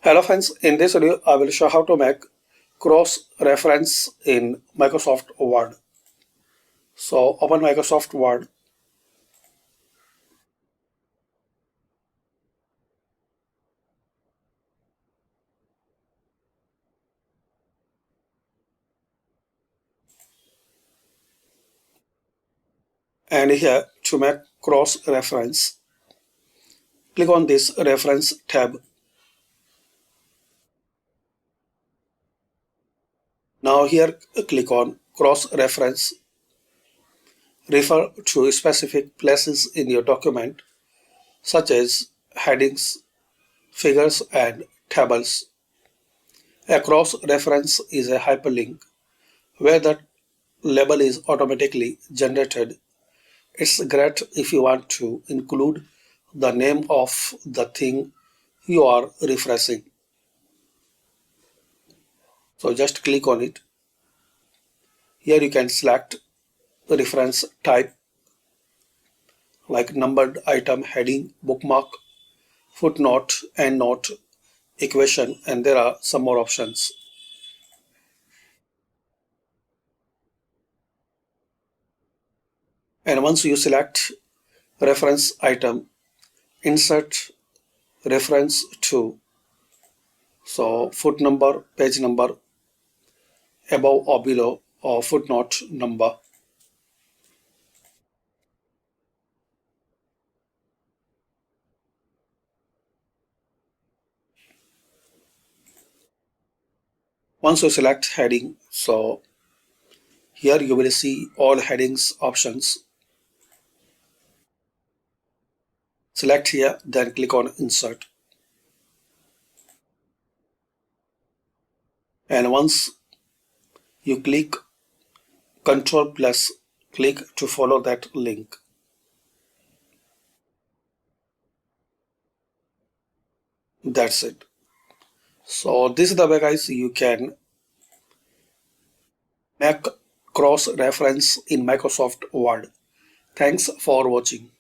Hello friends, in this video I will show how to make cross-reference in Microsoft Word. So open Microsoft Word and here to make cross-reference, click on this reference tab. Now here click on cross-reference, refer to specific places in your document such as headings, figures and tables. A cross-reference is a hyperlink where the label is automatically generated. It's great if you want to include the name of the thing you are refreshing. So just click on it. Here you can select reference type like numbered item, heading, bookmark, footnote, endnote, equation, and there are some more options. And once you select reference item, insert reference to, so foot number, page number, above or below, or footnote number. Once you select heading, so here you will see all headings options. Select here, then click on insert. And once you click Control plus click to follow that link. That's it. So this is the way guys you can make cross reference in Microsoft Word. Thanks for watching.